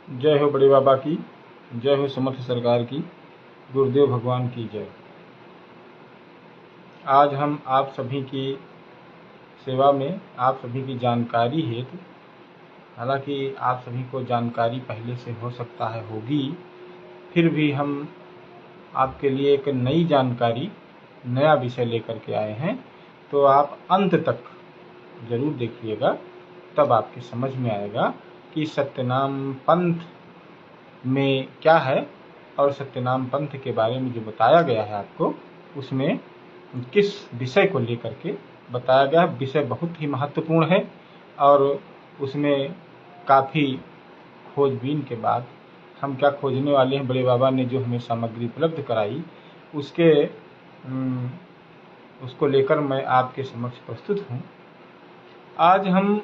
जय हो बड़े बाबा की, जय हो समर्थ सरकार की, गुरुदेव भगवान की जय। आज हम आप सभी की सेवा में आप सभी की जानकारी हेतु, हालांकि आप सभी को जानकारी पहले से हो सकता है होगी, फिर भी हम आपके लिए एक नई जानकारी, नया विषय लेकर के आए हैं। तो आप अंत तक ज़रूर देखिएगा, तब आपकी समझ में आएगा कि सत्यनाम पंथ में क्या है और सत्यनाम पंथ के बारे में जो बताया गया है आपको, उसमें किस विषय को लेकर के बताया गया है। विषय बहुत ही महत्वपूर्ण है और उसमें काफ़ी खोजबीन के बाद हम क्या खोजने वाले हैं, बड़े बाबा ने जो हमें सामग्री उपलब्ध कराई उसको लेकर मैं आपके समक्ष प्रस्तुत हूँ। आज हम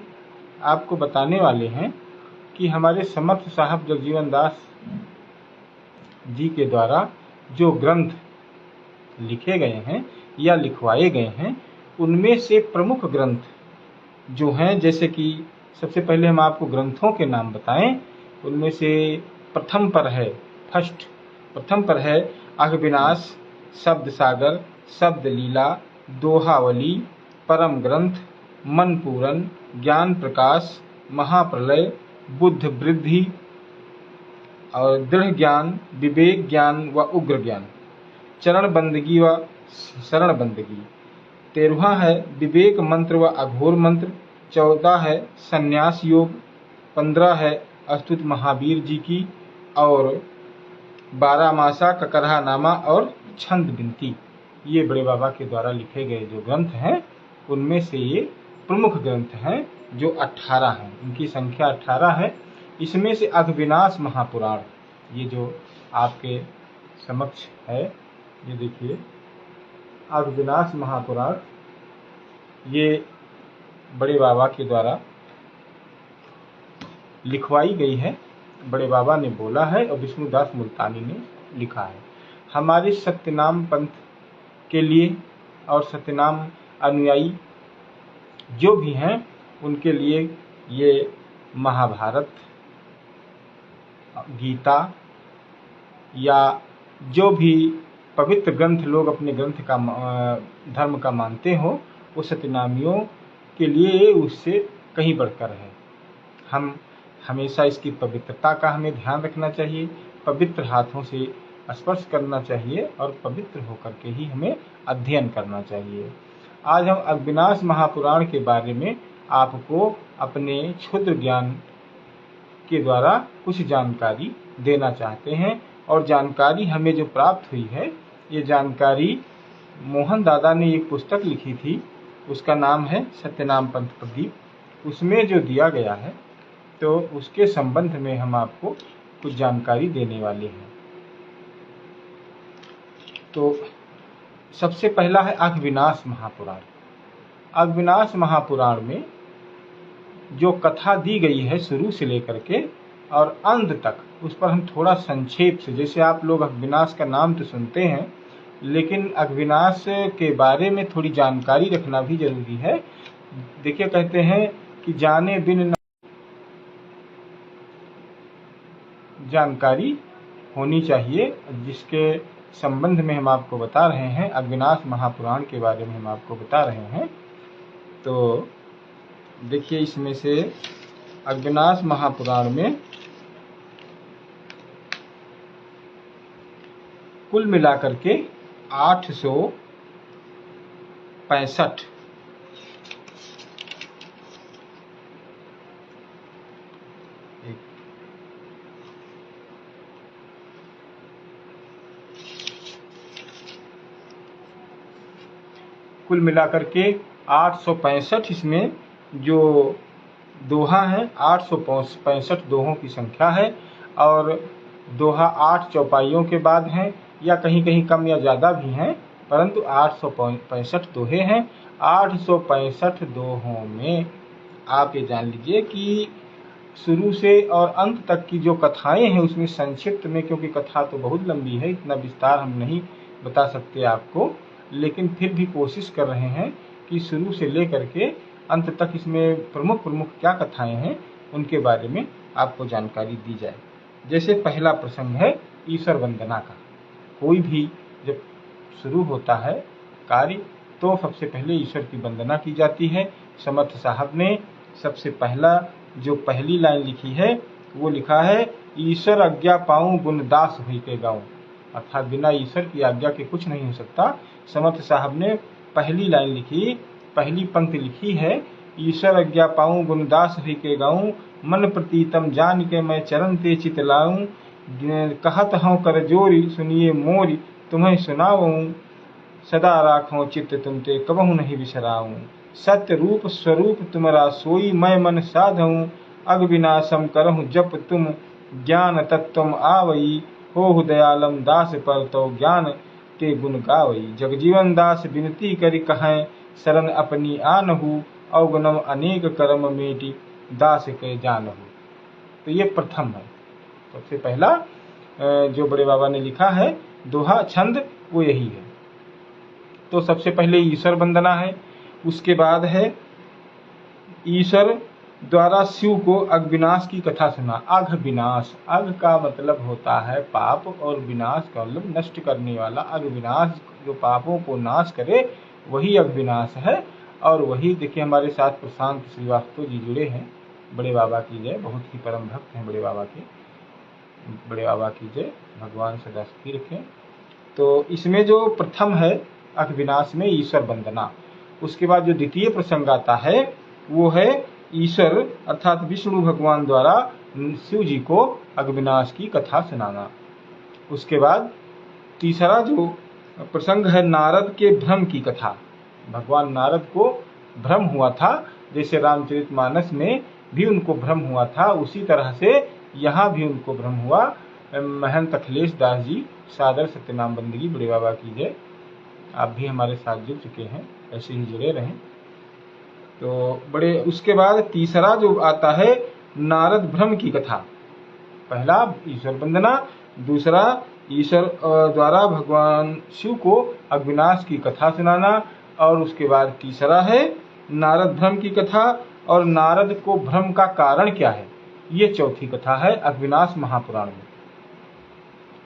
आपको बताने वाले हैं कि हमारे समर्थ साहब जगजीवन दास जी के द्वारा जो ग्रंथ लिखे गए हैं या लिखवाए गए हैं, उनमें से प्रमुख ग्रंथ जो हैं, जैसे कि सबसे पहले हम आपको ग्रंथों के नाम बताएं। उनमें से प्रथम पर है अघविनाश, शब्द सागर, शब्द लीला, दोहावली, परम ग्रंथ, मन पूरन, ज्ञान प्रकाश, महाप्रलय, बुद्ध वृद्धि और दृढ़ ज्ञान, विवेक ज्ञान व उग्र ज्ञान, चरण बंदगी व शरण बंदगी। 13वां है विवेक मंत्र व अघोर मंत्र। 14 है संन्यास योग। 15 है अस्तुत महावीर जी की और 12 मासा ककरहा नामा और छंद बिनती। ये बड़े बाबा के द्वारा लिखे गए जो ग्रंथ हैं, उनमें से ये प्रमुख ग्रंथ हैं जो 18 हैं। इनकी संख्या 18 है। इसमें से अघविनाश महापुराण, ये जो आपके समक्ष है, ये देखिए अघविनाश महापुराण, ये बड़े बाबा के द्वारा लिखवाई गई है। बड़े बाबा ने बोला है और विष्णुदास मुल्तानी ने लिखा है। हमारे सत्यनाम पंथ के लिए और सत्यनाम अनुयायी जो भी हैं, उनके लिए ये महाभारत, गीता या जो भी पवित्र ग्रंथ लोग अपने ग्रंथ का धर्म का मानते हो, वो सत्यनामियों के लिए उससे कहीं बढ़कर है। हम हमेशा इसकी पवित्रता का हमें ध्यान रखना चाहिए, पवित्र हाथों से स्पर्श करना चाहिए और पवित्र होकर के ही हमें अध्ययन करना चाहिए। आज हम अघविनाश महापुराण के बारे में आपको अपने क्षुद्र ज्ञान के द्वारा कुछ जानकारी देना चाहते हैं। और जानकारी हमें जो प्राप्त हुई है, ये जानकारी मोहन दादा ने एक पुस्तक लिखी थी, उसका नाम है सत्यनाम पंथ प्रदीप। उसमें जो दिया गया है, तो उसके संबंध में हम आपको कुछ जानकारी देने वाले हैं। तो सबसे पहला है अघविनाश महापुराण। अघविनाश महापुराण में जो कथा दी गई है शुरू से लेकर के और अंत तक, उस पर हम थोड़ा संक्षेप से, जैसे आप लोग अघविनाश का नाम तो सुनते हैं, लेकिन अघविनाश के बारे में थोड़ी जानकारी रखना भी जरूरी है। देखिए, कहते हैं कि जाने बिन जानकारी होनी चाहिए, जिसके संबंध में हम आपको बता रहे हैं। अघविनाश महापुराण के बारे में हम आपको बता रहे हैं। तो देखिए, इसमें से अघविनाश महापुराण में कुल मिलाकर के 865 कुल मिलाकर के 865 इसमें जो दोहा है, 865 दोहों की संख्या है। और दोहा 8 चौपाइयों के बाद हैं, या कहीं कहीं कम या ज़्यादा भी हैं, परंतु 865 दोहे हैं। 865 दोहों में आप ये जान लीजिए कि शुरू से और अंत तक की जो कथाएं हैं, उसमें संक्षिप्त में, क्योंकि कथा तो बहुत लंबी है, इतना विस्तार हम नहीं बता सकते आपको, लेकिन फिर भी कोशिश कर रहे हैं कि शुरू से लेकर के अंत तक इसमें प्रमुख क्या कथाएं हैं, उनके बारे में आपको जानकारी दी जाए। जैसे पहला प्रसंग है ईश्वर वंदना का। कोई भी जब शुरू होता है कार्य तो सबसे पहले ईश्वर की वंदना की जाती है। समर्थ साहब ने सबसे पहला जो पहली लाइन लिखी है वो लिखा है, ईश्वर आज्ञा पाऊं गुणदास हुई के गाऊं, अर्थात बिना ईश्वर की आज्ञा के कुछ नहीं हो सकता। समर्थ साहब ने पहली लाइन लिखी, पहली पंक्ति लिखी है, ईश्वर आज्ञा पाऊं गुणदास हुई के गाऊं, मन प्रीतम जान के मैं चरण ते चित लाऊं, कहत हूँ कर जोरी सुनिए मोरी तुम्हें सुनाऊं, सदा राखो चित्त तुम ते कबहु नहीं बिसराऊं, सत्य रूप स्वरूप तुम्हारा सोई मैं मन साधऊं, अग विनाशम करहु जप तुम ज्ञान तत्वम आवई, हो दयालम दास पर तो ज्ञान के गुण गावई, जगजीवन दास विनती करि कहें शरण अपनी आनहु, अवगुणम अनेक कर्म मेटी दास के जानहु। तो ये प्रथम है। सबसे पहला जो बड़े बाबा ने लिखा है दोहा छंद वो यही है। तो सबसे पहले ईश्वर वंदना है, उसके बाद है ईश्वर द्वारा शिव को अघविनाश की कथा सुना। अघ विनाश, अघ का मतलब होता है पाप और विनाश का मतलब नष्ट करने वाला। अघविनाश जो पापों को नाश करे वही अघविनाश है। और वही देखिए हमारे साथ प्रशांत श्रीवास्तव जी जुड़े हैं। बड़े बाबा की जय, बहुत ही परम भक्त हैं बड़े बाबा के। बड़े बाबा की जय, भगवान सदा सुखी रखें। तो इसमें जो प्रथम है अघविनाश में ईश्वर वंदना, उसके बाद जो द्वितीय प्रसंग आता है वो है ईश्वर अर्थात विष्णु भगवान द्वारा शिव जी को अघविनाश की कथा सुनाना। उसके बाद तीसरा जो प्रसंग है नारद के भ्रम की कथा। भगवान नारद को भ्रम हुआ था, जैसे रामचरितमानस में भी उनको भ्रम हुआ था उसी तरह से यहाँ भी उनको भ्रम हुआ। महंत अखिलेश दास जी सादर सत्यनाम बंदगी बड़े बाबा की जय। आप भी हमारे साथ जुड़ चुके हैं, ऐसे ही जुड़े रहें। तो बड़े उसके बाद तीसरा जो आता है नारद भ्रम की कथा। पहला ईश्वर वंदना, दूसरा ईश्वर द्वारा भगवान शिव को अघविनाश की कथा सुनाना, और उसके बाद तीसरा है नारद भ्रम की कथा। और नारद को भ्रम का कारण क्या है ये चौथी कथा है अघविनाश महापुराण में।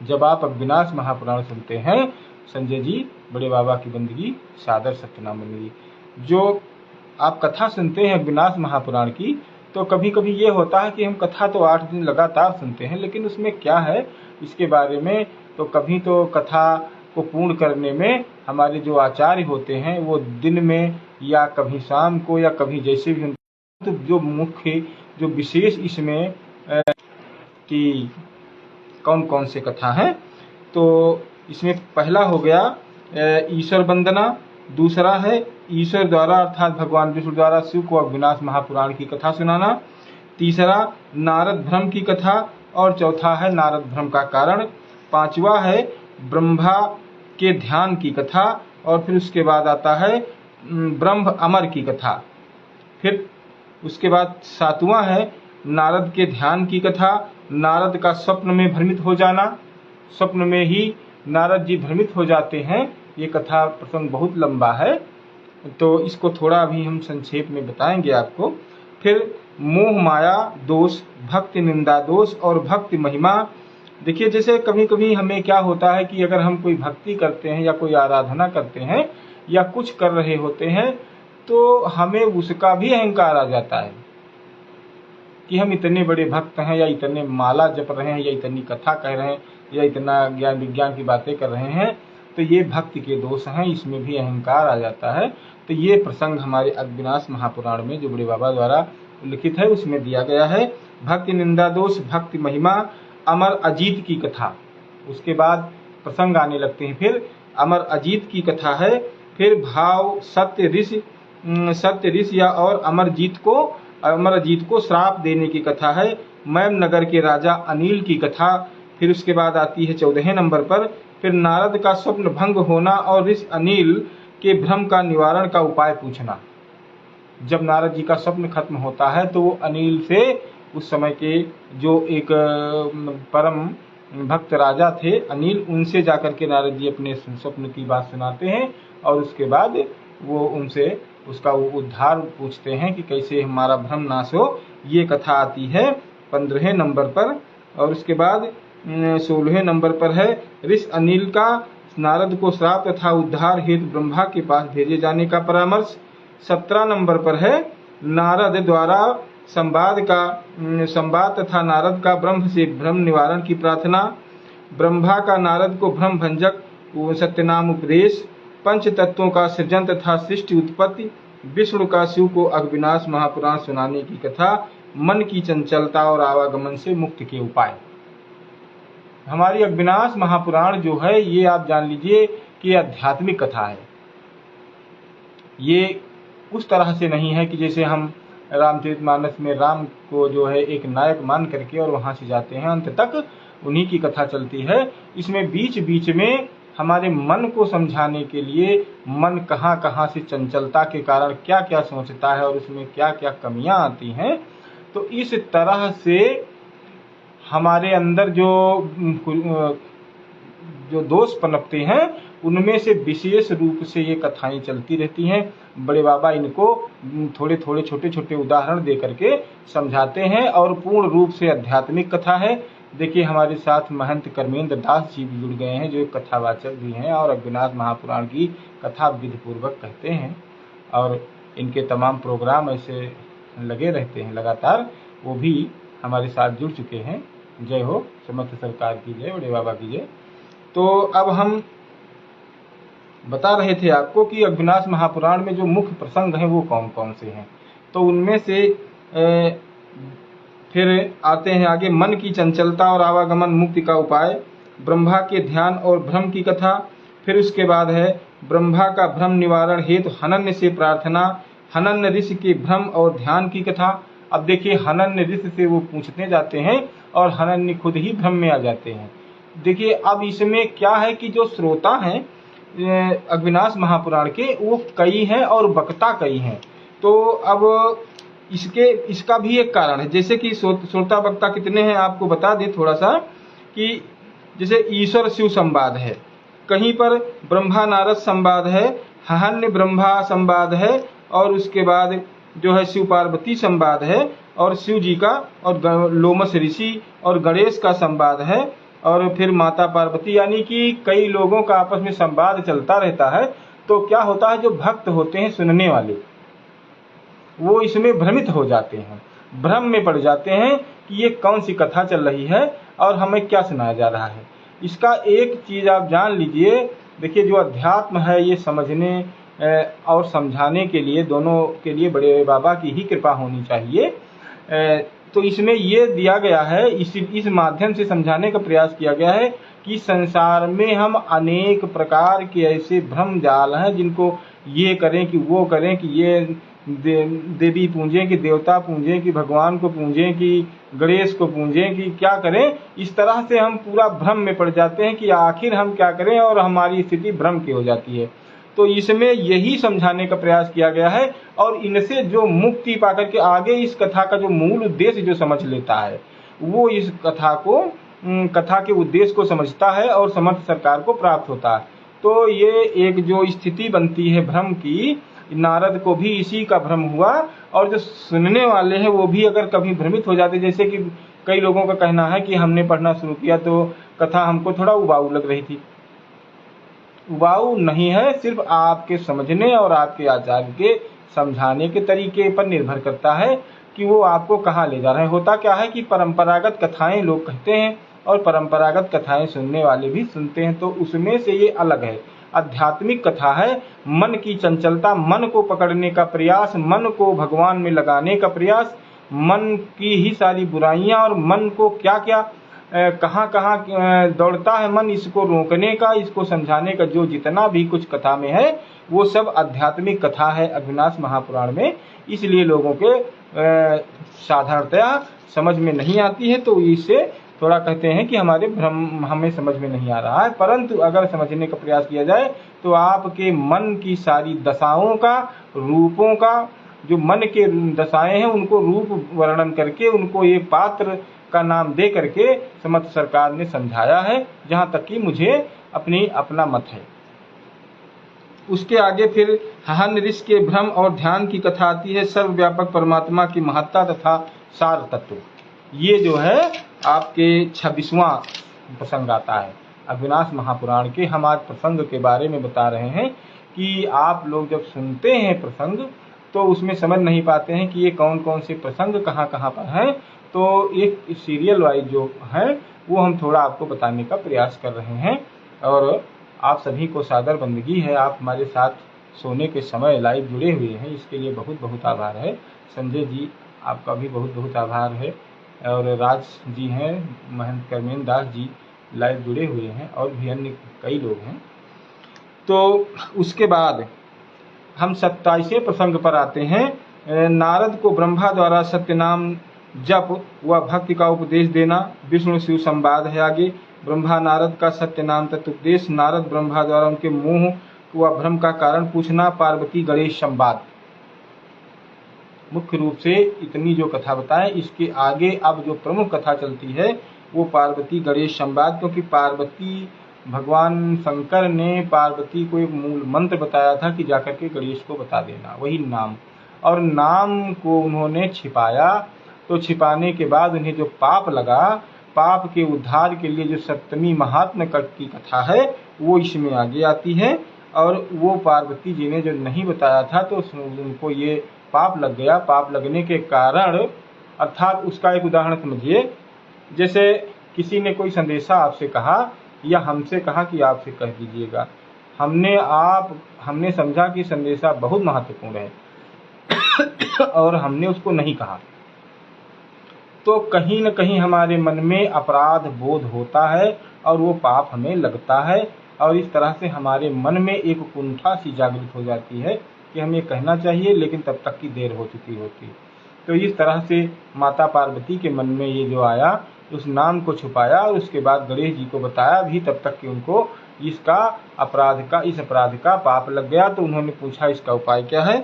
जब आप अघविनाश महापुराण सुनते हैं संजय जी बड़े बाबा की बंदगी सादर सत्यनाम बंदगी, जो आप कथा सुनते हैं अघविनाश महापुराण की, तो कभी कभी ये होता है कि हम कथा तो 8 दिन लगातार सुनते हैं, लेकिन उसमें क्या है इसके बारे में तो कभी तो कथा को पूर्ण करने में हमारे जो आचार्य होते हैं वो दिन में या कभी शाम को या कभी जैसे भी, तो जो मुख्य जो विशेष इसमें कि कौन कौन से कथा हैं, तो इसमें पहला हो गया ईश्वर वंदना, दूसरा है ईश्वर द्वारा अर्थात भगवान विष्णु द्वारा शिव को अघविनाश महापुराण की कथा सुनाना, तीसरा नारद भ्रम की कथा, और चौथा है नारद भ्रम का कारण, पांचवा है ब्रह्मा के ध्यान की कथा, और फिर उसके बाद आता है ब्रह्म अमर की कथा। फिर उसके बाद सातवां है नारद के ध्यान की कथा, नारद का स्वप्न में भ्रमित हो जाना, स्वप्न में ही नारद जी भ्रमित हो जाते हैं। ये कथा प्रसंग बहुत लंबा है तो इसको थोड़ा अभी हम संक्षेप में बताएंगे आपको। फिर मोह माया दोष, भक्ति निंदा दोष और भक्ति महिमा। देखिए जैसे कभी कभी हमें क्या होता है कि अगर हम कोई भक्ति करते हैं या कोई आराधना करते हैं या कुछ कर रहे होते हैं तो हमें उसका भी अहंकार आ जाता है कि हम इतने बड़े भक्त हैं या इतने माला जप रहे हैं या इतनी कथा कह रहे हैं या इतना ज्ञान विज्ञान की बातें कर रहे हैं, तो ये भक्ति के दोष हैं, इसमें भी अहंकार आ जाता है। तो ये प्रसंग हमारे अघविनाश महापुराण में जो बड़े बाबा द्वारा लिखित है उसमें दिया गया है। भक्ति निंदा दोष, भक्ति महिमा, अमर अजीत की कथा। उसके बाद प्रसंग आने लगते हैं। फिर अमर अजीत की कथा है, फिर भाव सत्य ऋषि या और अमर अजीत को श्राप देने की कथा है, मैम नगर के राजा अनिल की कथा। फिर उसके बाद आती है 14वें नंबर पर फिर नारद का स्वप्न भंग होना और ऋषि अनिल के भ्रम का निवारण का उपाय पूछना। जब नारद जी का स्वप्न खत्म होता है तो वो अनिल से उस समय के जो एक परम भक्त राजा थे अनिल, उनसे जाकर के नारद जी अपने स्वप्न की बात सुनाते हैं और उसके बाद वो उनसे उसका उद्धार पूछते हैं कि कैसे हमारा भ्रम नाश हो। ये कथा आती है 15वें नंबर पर। और उसके बाद 16वें नंबर पर है ऋषि अनिल का नारद को श्राप तथा उद्धार हेतु ब्रह्मा के पास भेजे जाने का परामर्श। 17 नंबर पर है नारद द्वारा संवाद तथा नारद का ब्रह्म से भ्रम निवारण की प्रार्थना। ब्रह्मा का नारद को भ्रम भंजक सत्यनाम उपदेश। पंच तत्वों का सृजन तथा सृष्टि उत्पत्ति। विष्णु का शिव को अग्निनाश महापुराण सुनाने की कथा। मन की चंचलता और आवागमन से मुक्ति के उपाय। हमारी अग्निनाश महापुराण जो है ये आप जान लीजिए कि आध्यात्मिक कथा है। ये उस तरह से नहीं है कि जैसे हम रामचरितमानस में राम को जो है एक नायक मान करके और वहां से जाते हैं, अंत तक उन्हीं की कथा चलती है। इसमें बीच बीच में हमारे मन को समझाने के लिए मन कहाँ कहाँ से चंचलता के कारण क्या क्या सोचता है और उसमें क्या क्या कमियां आती हैं, तो इस तरह से हमारे अंदर जो दोष पनपते हैं उनमें से विशेष रूप से ये कथाएं चलती रहती हैं। बड़े बाबा इनको थोड़े थोड़े छोटे छोटे उदाहरण दे करके समझाते हैं और पूर्ण रूप से आध्यात्मिक कथा है। देखिए हमारे साथ महंत कर्मेंद्र दास जी भी जुड़ गए हैं जो एक कथावाचक भी हैं और अग्निनाश महापुराण की कथा विधि पूर्वक कहते हैं और इनके तमाम प्रोग्राम ऐसे लगे रहते हैं लगातार। वो भी हमारे साथ जुड़ चुके हैं। जय हो समर्थ सरकार की जय, बड़े बाबा की जय। तो अब हम बता रहे थे आपको कि अग्निनाश महापुराण में जो मुख्य प्रसंग हैं वो कौन कौन से हैं। तो उनमें से फिर आते हैं आगे मन की चंचलता और आवागमन मुक्ति का उपाय, ब्रह्मा के ध्यान और भ्रम की कथा। फिर उसके बाद है ब्रह्मा का भ्रम निवारण हेतु हनन्य से प्रार्थना, हनन्य ऋषि के भ्रम और ध्यान की कथा। अब देखिए हनन्य ऋषि से वो पूछने जाते हैं और हनन्य खुद ही भ्रम में आ जाते हैं। देखिए अब इसमें क्या है कि जो श्रोता हैं अग्निनाश महापुराण के वो कई हैं और वक्ता कई हैं। तो अब इसका भी एक कारण है, जैसे कि श्रोता वक्ता कितने हैं आपको बता दें थोड़ा सा, कि जैसे ईश्वर शिव संवाद है, कहीं पर ब्रह्मा नारद संवाद है, हन्य ब्रह्मा संवाद है और उसके बाद जो है शिव पार्वती संवाद है और शिव जी का और लोमस ऋषि और गणेश का संवाद है और फिर माता पार्वती, यानी कि कई लोगों का आपस में संवाद चलता रहता है। तो क्या होता है जो भक्त होते हैं सुनने वाले वो इसमें भ्रमित हो जाते हैं, भ्रम में पड़ जाते हैं कि ये कौन सी कथा चल रही है और हमें क्या सुनाया जा रहा है। इसका एक चीज आप जान लीजिए, देखिए जो अध्यात्म है ये समझने और समझाने के लिए दोनों के लिए बड़े बाबा की ही कृपा होनी चाहिए। तो इसमें ये दिया गया है, इस माध्यम से समझाने का प्रयास किया गया है कि संसार में हम अनेक प्रकार के ऐसे भ्रम जाल हैं जिनको ये करें कि वो करें, कि ये देवी पूजें, कि देवता पूजें, कि भगवान को पूजें, कि गणेश को पूजें, कि क्या करें। इस तरह से हम पूरा भ्रम में पड़ जाते हैं कि आखिर हम क्या करें और हमारी स्थिति भ्रम की हो जाती है। तो इसमें यही समझाने का प्रयास किया गया है और इनसे जो मुक्ति पाकर के आगे इस कथा का जो मूल उद्देश्य जो समझ लेता है वो इस कथा के उद्देश्य को समझता है और समर्थ सरकार को प्राप्त होता है। तो ये एक जो स्थिति बनती है भ्रम की, नारद को भी इसी का भ्रम हुआ और जो सुनने वाले हैं वो भी अगर कभी भ्रमित हो जाते, जैसे कि कई लोगों का कहना है कि हमने पढ़ना शुरू किया तो कथा हमको थोड़ा उबाऊ लग रही थी। उबाऊ नहीं है, सिर्फ आपके समझने और आपके आचार्य के समझाने के तरीके पर निर्भर करता है कि वो आपको कहाँ ले जा रहे हैं। होता क्या है कि परंपरागत कथाएं लोग कहते हैं और परंपरागत कथाएं सुनने वाले भी सुनते हैं, तो उसमें से ये अलग है। आध्यात्मिक कथा है, मन की चंचलता, मन को पकड़ने का प्रयास, मन को भगवान में लगाने का प्रयास, मन की ही सारी बुराइयां और मन को क्या क्या कहाँ कहाँ दौड़ता है मन, इसको रोकने का, इसको समझाने का जो जितना भी कुछ कथा में है वो सब आध्यात्मिक कथा है अग्निनाश महापुराण में। इसलिए लोगों के साधारणतया समझ में नहीं आती है, तो इससे थोड़ा कहते हैं कि हमारे भ्रम हमें समझ में नहीं आ रहा है। परंतु अगर समझने का प्रयास किया जाए तो आपके मन की सारी दशाओं का, रूपों का, जो मन के दशाएं हैं उनको रूप वर्णन करके उनको एक पात्र का नाम दे करके समर्थ सरकार ने समझाया है, जहां तक कि मुझे अपना मत है। उसके आगे फिर हन्य ऋषि के भ्रम और ध्यान की कथा आती है, सर्वव्यापक परमात्मा की महत्ता तथा सार तत्व। ये जो है आपके 26वां प्रसंग आता है अविनाश महापुराण के। हम आज प्रसंग के बारे में बता रहे हैं कि आप लोग जब सुनते हैं प्रसंग तो उसमें समझ नहीं पाते हैं कि ये कौन कौन से प्रसंग कहाँ कहाँ पर हैं। तो एक सीरियल वाइज जो है वो हम थोड़ा आपको बताने का प्रयास कर रहे हैं। और आप सभी को सादर बंदगी है, आप हमारे साथ सोने के समय लाइव जुड़े हुए हैं, इसके लिए बहुत बहुत आभार है। संजय जी आपका भी बहुत बहुत आभार है। और राज जी हैं, महंत कर्मेन दास जी लाइव जुड़े हुए हैं, और भी अन्य कई लोग हैं। तो उसके बाद हम 27वें प्रसंग पर आते हैं। नारद को ब्रह्मा द्वारा सत्यनाम जप व भक्ति का उपदेश देना। विष्णु शिव संवाद है आगे। ब्रह्मा नारद का सत्यनाम तत्वोपदेश। नारद ब्रह्मा द्वारा उनके मोह व भ्रम का कारण पूछना। पार्वती गणेश संवाद। मुख्य रूप से इतनी जो कथा बताएं, इसके आगे अब जो प्रमुख कथा चलती है वो पार्वती गणेश संवाद, क्योंकि पार्वती भगवान शंकर ने पार्वती को एक मूल मंत्र बताया था कि जाकर के गणेश को बता देना, वही नाम। और नाम को उन्होंने छिपाया, तो छिपाने के बाद उन्हें जो पाप लगा, पाप के उद्धार के लिए जो सप्तमी महात्म की कथा है वो इसमें आगे आती है। और वो पार्वती जी ने जो नहीं बताया था तो उनको ये पाप लग गया। पाप लगने के कारण, अर्थात उसका एक उदाहरण समझिए, जैसे किसी ने कोई संदेशा आपसे कहा या हमसे कहा कि आपसे कह दीजिएगा, हमने समझा कि संदेशा बहुत महत्वपूर्ण है और हमने उसको नहीं कहा, तो कहीं न कहीं हमारे मन में अपराध बोध होता है और वो पाप हमें लगता है। और इस तरह से हमारे मन में एक कुंठा सी जागृत हो जाती है कि हमें कहना चाहिए, लेकिन तब तक की देर हो चुकी होती। तो इस तरह से माता पार्वती के मन में ये जो आया, उस नाम को छुपाया और उसके बाद गणेश जी को बताया भी, तब तक कि उनको इस अपराध का पाप लग गया। तो उन्होंने पूछा इसका उपाय क्या है।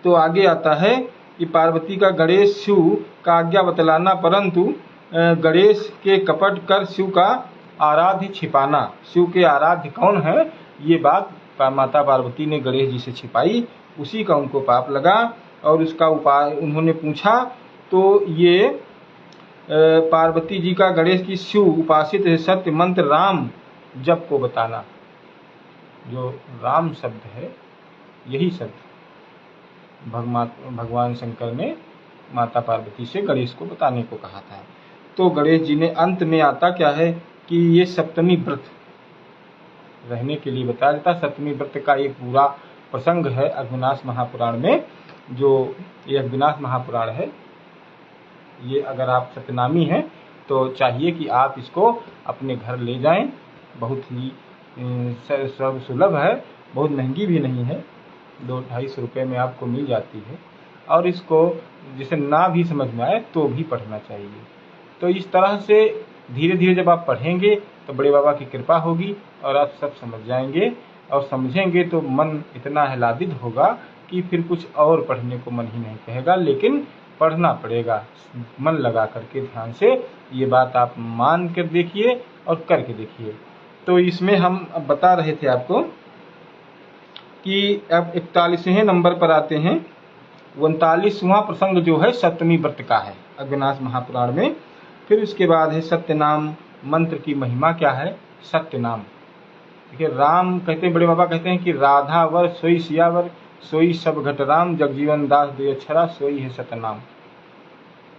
तो आगे आता है कि पार्वती का गणेश शिव का आज्ञा बतलाना, परंतु गणेश के कपट कर शिव का आराध्य छिपाना। शिव के आराध्य कौन है, ये बात माता पार्वती ने गणेश जी से छिपाई, उसी का उनको पाप लगा। और उसका उपाय उन्होंने पूछा, तो ये पार्वती जी का गणेश की शिव उपासित सत्य मंत्र राम जप को बताना। जो राम शब्द है, यही शब्द भगवान शंकर ने माता पार्वती से गणेश को बताने को कहा था। तो गणेश जी ने अंत में आता क्या है कि ये सप्तमी व्रत रहने के लिए बताया जाता है। सप्तमी व्रत का एक पूरा प्रसंग है अविनाश महापुराण में। जो ये अविनाश महापुराण है, ये अगर आप सत्यनामी हैं तो चाहिए कि आप इसको अपने घर ले जाएं। बहुत ही सब सुलभ है, बहुत महंगी भी नहीं है, 200-250 रुपये में आपको मिल जाती है। और इसको जिसे ना भी समझ में आए तो भी पढ़ना चाहिए। तो इस तरह से धीरे धीरे जब आप पढ़ेंगे तो बड़े बाबा की कृपा होगी और आप सब समझ जाएंगे। और समझेंगे तो मन इतना आह्लादित होगा कि फिर कुछ और पढ़ने को मन ही नहीं कहेगा, लेकिन पढ़ना पड़ेगा मन लगा करके, ध्यान से। ये बात आप मान कर देखिए और करके देखिए। तो इसमें हम अब बता रहे थे आपको कि अब 41वें नंबर पर आते हैं। 39वां प्रसंग जो है सप्तमी व्रत का है अविनाश महापुराण में। फिर उसके बाद है सत्यनाम मंत्र की महिमा क्या है। सत्यनाम देखिए, राम कहते हैं, बड़े बाबा कहते हैं कि राधा वर सोई सियावर, सोई सब घट राम, जगजीवन दास 2 अक्षरा, सोई है सत्यनाम।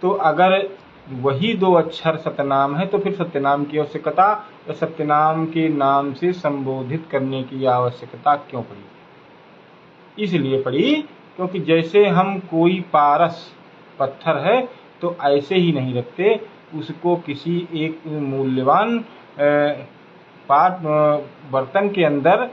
तो अगर वही 2 अक्षर सत्यनाम है तो फिर सत्यनाम की आवश्यकता, या सत्यनाम के नाम से संबोधित करने की आवश्यकता क्यों पड़ी। इसलिए पड़ी क्योंकि जैसे हम कोई पारस पत्थर है तो ऐसे ही नहीं रखते, उसको किसी एक मूल्यवान बर्तन के अंदर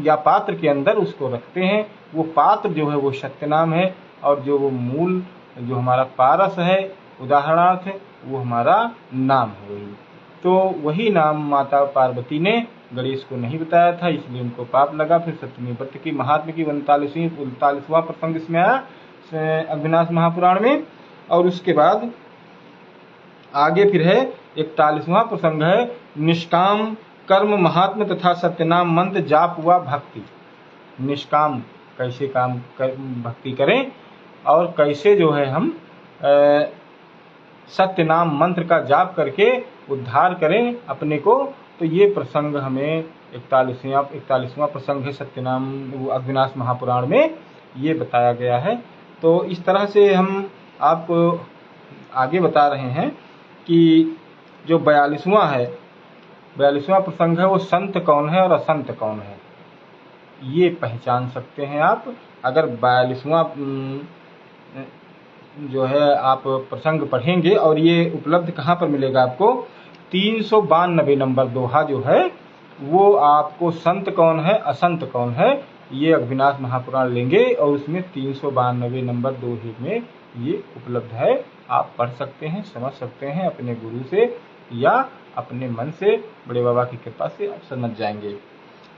या पात्र के अंदर उसको रखते हैं। वो पात्र जो है वो सत्यनाम है, और जो वो मूल जो हमारा पारस है उदाहरणार्थ, वो हमारा नाम है वही। तो वही नाम माता पार्वती ने गणेश को नहीं बताया था, इसलिए उनको पाप लगा। फिर सप्तमी व्रत की महात्म की 39वां प्रसंग इसमें आया अविनाश महापुराण में। और उसके बाद आगे फिर है 41वां प्रसंग है निष्काम कर्म महात्म तथा सत्यनाम मंत्र जाप हुआ भक्ति। निष्काम कैसे भक्ति करें और कैसे जो है हम सत्य नाम मंत्र का जाप करके उद्धार करें अपने को। तो ये प्रसंग हमें 41वां प्रसंग है सत्यनाम अग्निनाश महापुराण में ये बताया गया है। तो इस तरह से हम आपको आगे बता रहे हैं कि जो 42वां प्रसंग है वो संत कौन है और असंत कौन है, ये पहचान सकते हैं आप। अगर 42वां जो है आप प्रसंग पढ़ेंगे, और ये उपलब्ध कहाँ पर मिलेगा आपको, 392 नंबर दोहा जो है वो आपको संत कौन है असंत कौन है ये अग्निनाश महापुराण लेंगे, और उसमें 392 नंबर दोहे में ये उपलब्ध है। आप पढ़ सकते हैं, समझ सकते हैं अपने गुरु से या अपने मन से, बड़े बाबा की कृपा से आप समझ जाएंगे।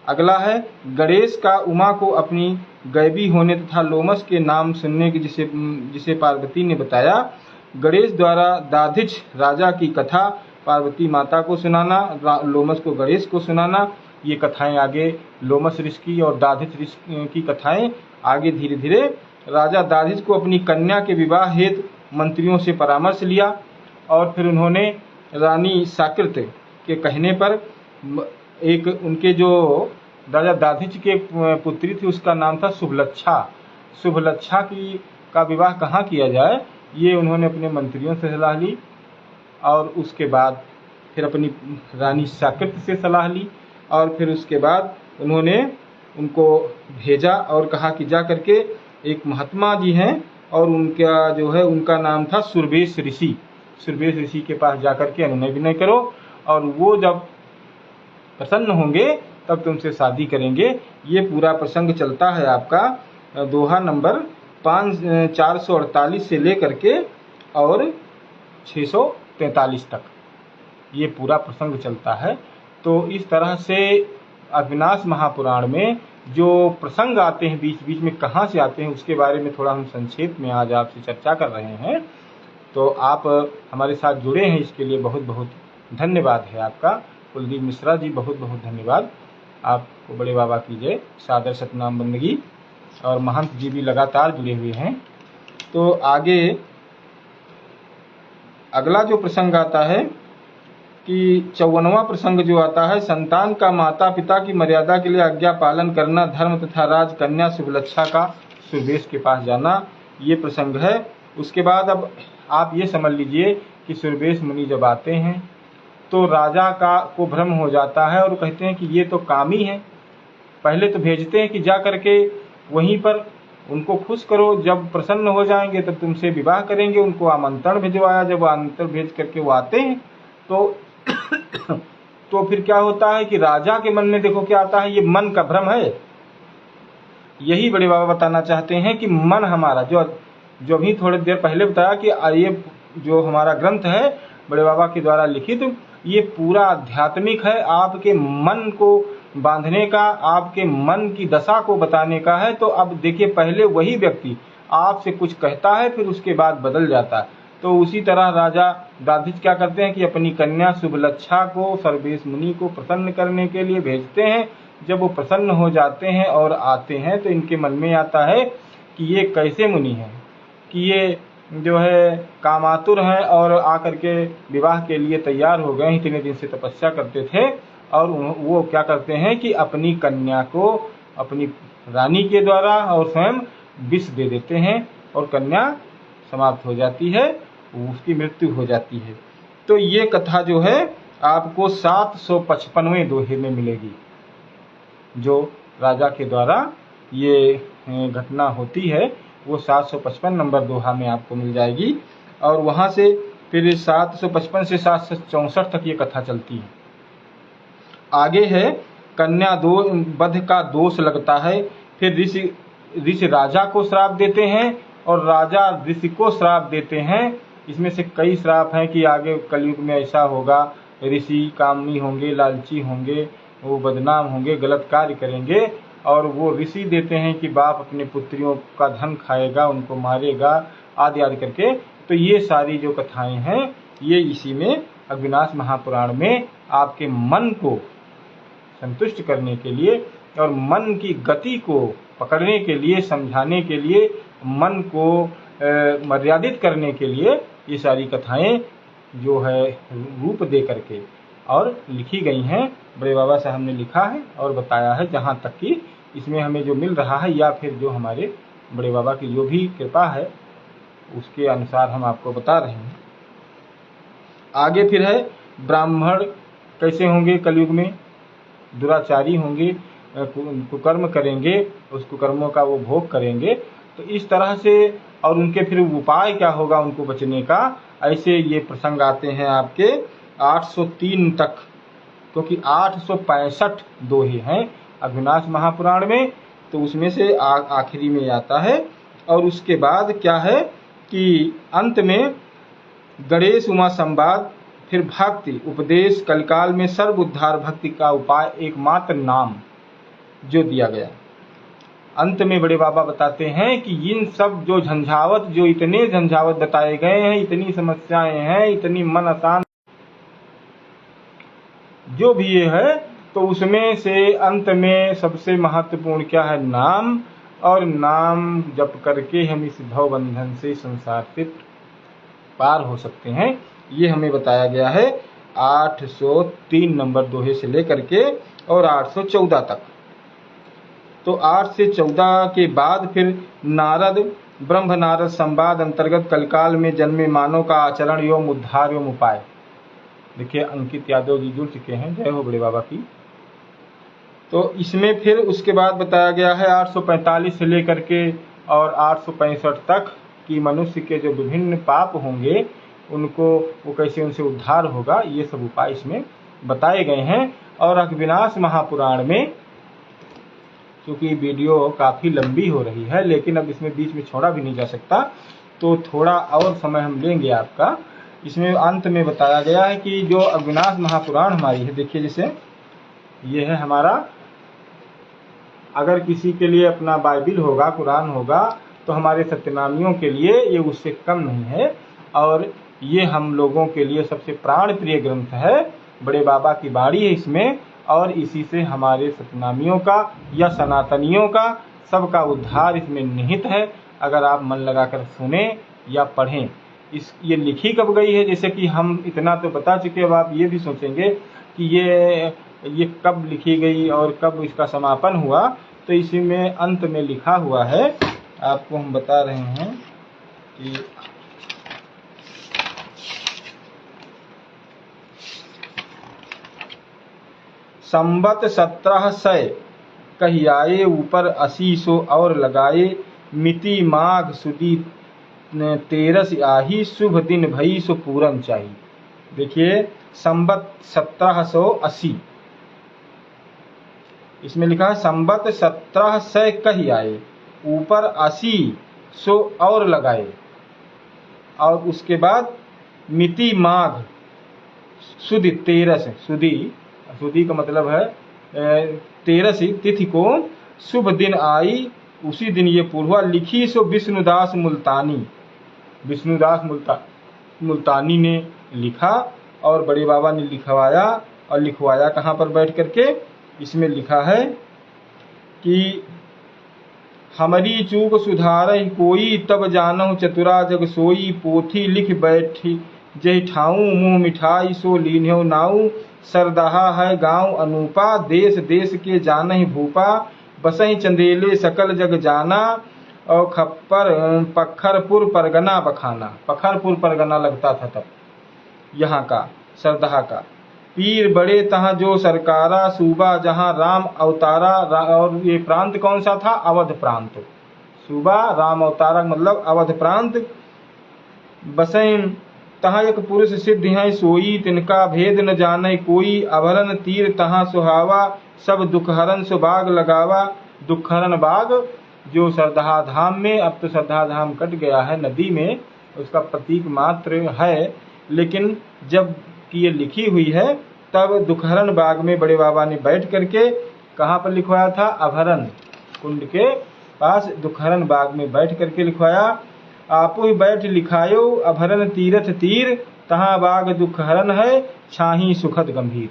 अगला है गणेश का उमा को अपनी गैबी होने तथा लोमस के नाम सुनने की जिसे पार्वती ने बताया। गणेश द्वारा दाधिच राजा की कथा पार्वती माता को सुनाना, लोमस को गणेश को सुनाना। ये कथाएं आगे लोमस ऋषि और दाधिच ऋषि की कथाएं आगे धीरे धीरे। राजा दाधिच को अपनी कन्या के विवाह हेतु मंत्रियों से परामर्श लिया, और फिर उन्होंने रानी साकृत के कहने पर एक उनके जो राजा दाधिच के पुत्री थी उसका नाम था शुभलच्छा। शुभलच्छा का विवाह कहाँ किया जाए ये उन्होंने अपने मंत्रियों से सलाह ली, और उसके बाद फिर अपनी रानी साकृत से सलाह ली, और फिर उसके बाद उन्होंने उनको भेजा और कहा कि जा करके एक महात्मा जी हैं और उनका जो है उनका नाम था सुरवेश ऋषि। सुरवेश ऋषि के पास जाकर के अनुनय विनय करो, और वो जब प्रसन्न होंगे तब तुमसे शादी करेंगे। ये पूरा प्रसंग चलता है आपका दोहा नंबर 448 से लेकर के और 643 तक ये पूरा प्रसंग चलता है। तो इस तरह से अग्निनाश महापुराण में जो प्रसंग आते हैं बीच बीच में कहाँ से आते हैं उसके बारे में थोड़ा हम संक्षेप में आज आपसे चर्चा कर रहे हैं। तो आप हमारे साथ जुड़े हैं, इसके लिए बहुत बहुत धन्यवाद है आपका। कुलदीप मिश्रा जी बहुत बहुत धन्यवाद आपको। बड़े बाबा की जय, सादर सतनाम बंदगी। और महंत जी भी लगातार जुड़े हुए हैं। तो आगे अगला जो प्रसंग आता है कि 54वां प्रसंग जो आता है, संतान का माता पिता की मर्यादा के लिए आज्ञा पालन करना, धर्म तथा राजकन्या शुभलच्छा का सुरवेश के पास जाना, ये प्रसंग है। उसके बाद अब आप ये समझ लीजिए कि सुरवेश मुनि जब आते हैं तो राजा को भ्रम हो जाता है और कहते हैं कि ये तो कामी है। पहले तो भेजते हैं कि जा करके वहीं पर उनको खुश करो, जब प्रसन्न हो जाएंगे तब तुमसे विवाह करेंगे। उनको आमंत्रण भिजवाया, जब आमंत्रण भेज करके वो आते हैं तो फिर क्या होता है कि राजा के मन में देखो क्या आता है, ये मन का भ्रम है। यही बड़े बाबा बताना चाहते हैं कि मन हमारा जो अभी थोड़ी देर पहले बताया कि ये जो हमारा ग्रंथ है बड़े बाबा के द्वारा लिखित, ये पूरा आध्यात्मिक है, आपके मन को बांधने का, आपके मन की दशा को बताने का है। तो अब देखिए पहले वही व्यक्ति आपसे कुछ कहता है फिर उसके बाद बदल जाता है। तो उसी तरह राजा दाधिच क्या करते हैं कि अपनी कन्या शुभलच्छा को सर्वेश मुनि को प्रसन्न करने के लिए भेजते हैं। जब वो प्रसन्न हो जाते हैं और आते हैं तो इनके मन में आता है कि ये कैसे मुनि हैं, कि ये जो है कामातुर हैं और आकर के विवाह के लिए तैयार हो गए, इतने दिन से तपस्या करते थे। और वो क्या करते हैं कि अपनी कन्या को अपनी रानी के द्वारा और स्वयं विष दे देते हैं और कन्या समाप्त हो जाती है, उसकी मृत्यु हो जाती है। तो ये कथा जो है आपको 755वें दोहे में मिलेगी, जो राजा के द्वारा ये घटना होती है वो 755 नंबर दोहा में आपको मिल जाएगी। और वहाँ से फिर 755 से 764 तक ये कथा चलती है। आगे है कन्या वध का दोष लगता है। फिर ऋषि राजा को श्राप देते हैं और राजा ऋषि को श्राप देते हैं। इसमें से कई श्राप हैं कि आगे कलयुग में ऐसा होगा, ऋषि कामनी होंगे, लालची होंगे, वो बदनाम होंगे, गलत कार्य करेंगे। और वो ऋषि देते हैं कि बाप अपने पुत्रियों का धन खाएगा, उनको मारेगा, आदि आदि करके। तो ये सारी जो कथाएं हैं ये इसी में अग्निनाश महापुराण में आपके मन को संतुष्ट करने के लिए और मन की गति को पकड़ने के लिए, समझाने के लिए, मन को मर्यादित करने के लिए ये सारी कथाएं जो है रूप दे करके और लिखी गई हैं। बड़े बाबा साहब ने लिखा है और बताया है, जहाँ तक कि इसमें हमें जो मिल रहा है या फिर जो हमारे बड़े बाबा की जो भी कृपा है उसके अनुसार हम आपको बता रहे हैं। आगे फिर है ब्राह्मण कैसे होंगे कलयुग में, दुराचारी होंगे, कुकर्म करेंगे, उस कुकर्मों का वो भोग करेंगे, तो इस तरह से, और उनके फिर उपाय क्या होगा उनको बचने का, ऐसे ये प्रसंग आते हैं आपके 803 तक, क्योंकि 865 दोहे हैं अघनाश महापुराण में, तो उसमें से आखिरी में आता है। और उसके बाद क्या है कि अंत में गणेश उमा संवाद, फिर भक्ति उपदेश, कलिकाल में सर्व उद्धार भक्ति का उपाय, एकमात्र नाम जो दिया गया। अंत में बड़े बाबा बताते हैं कि इन सब जो झंझावत, जो इतने झंझावत बताए गए हैं, इतनी समस्याएं हैं, इतनी मन आसान जो भी ये है, तो उसमें से अंत में सबसे महत्वपूर्ण क्या है, नाम। और नाम जप करके हम इस भव बंधन से, संसार से पार हो सकते हैं। ये हमें बताया गया है 803 नंबर दोहे से लेकर के और 814 तक। तो 8 से 14 के बाद फिर नारद, ब्रह्म नारद संवाद अंतर्गत कलिकाल में जन्मे मानव का आचरण एवं उद्धार एवं उपाय। देखिए अंकित यादव जी जुड़ चुके हैं, जय हो बड़े बाबा की। तो इसमें फिर उसके बाद बताया गया है 845 से लेकर के और 865 तक कि मनुष्य के जो विभिन्न पाप होंगे उनको, वो कैसे उनसे उद्धार होगा, ये सब उपाय इसमें बताए गए हैं। और अघनाश महापुराण में, क्योंकि वीडियो काफ़ी लंबी हो रही है, लेकिन अब इसमें बीच में छोड़ा भी नहीं जा सकता, तो थोड़ा और समय हम लेंगे आपका। इसमें अंत में बताया गया है कि जो अघनाश महापुराण हमारी है, देखिए जैसे ये है हमारा, अगर किसी के लिए अपना बाइबिल होगा, कुरान होगा, तो हमारे सत्यनामियों के लिए ये उससे कम नहीं है। और ये हम लोगों के लिए सबसे प्राण प्रिय ग्रंथ है, बड़े बाबा की बाणी है इसमें, और इसी से हमारे सत्यनामियों का या सनातनियों का सबका उद्धार इसमें निहित है, अगर आप मन लगाकर सुने या पढ़ें। ये लिखी कब गई है, जैसे कि हम इतना तो बता चुके, अब आप ये भी सोचेंगे कि ये कब लिखी गई और कब इसका समापन हुआ, तो इसी में अंत में लिखा हुआ है, आपको हम बता रहे हैं कि संबत 1700 कहियाए, ऊपर 80 और लगाए, मिति माघ सुदी 13 आही, शुभ दिन भई सो पूरन चाहिए। देखिए संबत 1780, इसमें लिखा है संबत 1700 कहियाए, ऊपर 80 और लगाए, और उसके बाद मिति माघ सुदी 13, सुदी का मतलब है 13 तिथि को शुभ दिन आई, उसी दिन ये पूर्वा, लिखी सो विष्णुदास मुल्तानी, विष्णुदास मुल्तानी ने लिखा, और बड़े बाबा ने लिखवाया। और लिखवाया कहाँ पर बैठ करके, इसमें लिखा है कि हमारी चूक सुधारहि कोई, तब जानहु चतुरा जग सोई, पोथी लिख बैठी जय ठाऊं, मुँह मिठाई सो लीन्हु नाऊ, सरदहा है गाँव अनूपा, देश देश के जानहि भूपा, बसहि चंदेले सकल जग जाना, और पखरपुर परगना बखाना, पखरपुर परगना लगता था तब यहाँ का, सरदहा का। पीर बड़े तहाँ जो सरकारा, सूबा जहाँ राम अवतारा, और ये प्रांत कौन सा था, अवध प्रांत। सूबा राम अवतारा मतलब अवध प्रांत। बसैन तहाँ एक पुरुष सिद्ध हैं सोई, तिनका भेद न जाने कोई, अभरन तीर तहाँ सुहावा, सब दुखहरन सो बाग लगावा। दुखहरन बाग जो सरदहा धाम में, अब तो सरदहा धाम कट गया है नदी में, उसका प्रतीक मात्र है, लेकिन जब कि ये लिखी हुई है तब दुखहरन बाग में बड़े बाबा ने बैठ करके, कहाँ पर लिखवाया था, अभरन कुंड के पास दुखहरन बाग में बैठ करके लिखवाया। आपो ही बैठ लिखायो, अभरन तीरथ तीर, तहाँ बाग दुखहरन है, छाही सुखद गंभीर।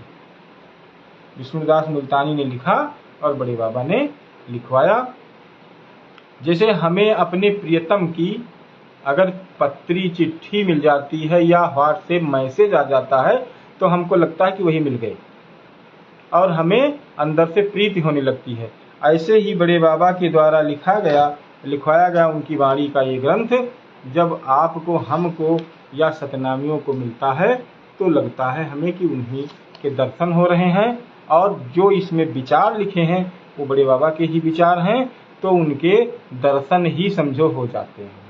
विष्णुदास मुल्तानी ने लिखा और बड़े बाबा ने लिखवाया। जैसे हमें अपने प्रियतम की अगर पत्री चिट्ठी मिल जाती है या व्हाट्सएप मैसेज आ जाता है तो हमको लगता है कि वही मिल गए और हमें अंदर से प्रीति होने लगती है। ऐसे ही बड़े बाबा के द्वारा लिखवाया गया उनकी वाणी का ये ग्रंथ जब आपको, हमको या सतनामियों को मिलता है तो लगता है हमें कि उन्हीं के दर्शन हो रहे हैं और जो इसमें विचार लिखे हैं वो बड़े बाबा के ही विचार हैं, तो उनके दर्शन ही समझो हो जाते हैं।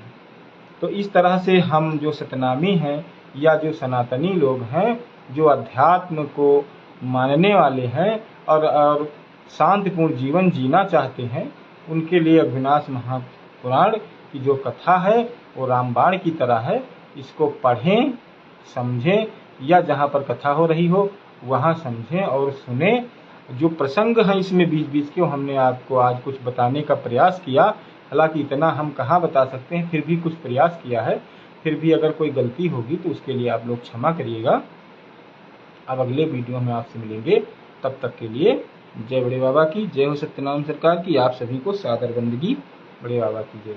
तो इस तरह से हम जो सतनामी हैं या जो सनातनी लोग हैं, जो अध्यात्म को मानने वाले हैं और शांतिपूर्ण जीवन जीना चाहते हैं, उनके लिए अभिनाश महापुराण की जो कथा है वो रामबाण की तरह है। इसको पढ़ें, समझें, या जहाँ पर कथा हो रही हो वहाँ समझें और सुने। जो प्रसंग हैं इसमें बीच बीच के हमने आपको आज कुछ बताने का प्रयास किया, हालांकि इतना हम कहाँ बता सकते हैं, फिर भी कुछ प्रयास किया है। फिर भी अगर कोई गलती होगी तो उसके लिए आप लोग क्षमा करिएगा। अब अगले वीडियो में आपसे मिलेंगे, तब तक के लिए जय बड़े बाबा की, जय हो सत्यनारायण सरकार की। आप सभी को सादर बंदगी, बड़े बाबा की जय।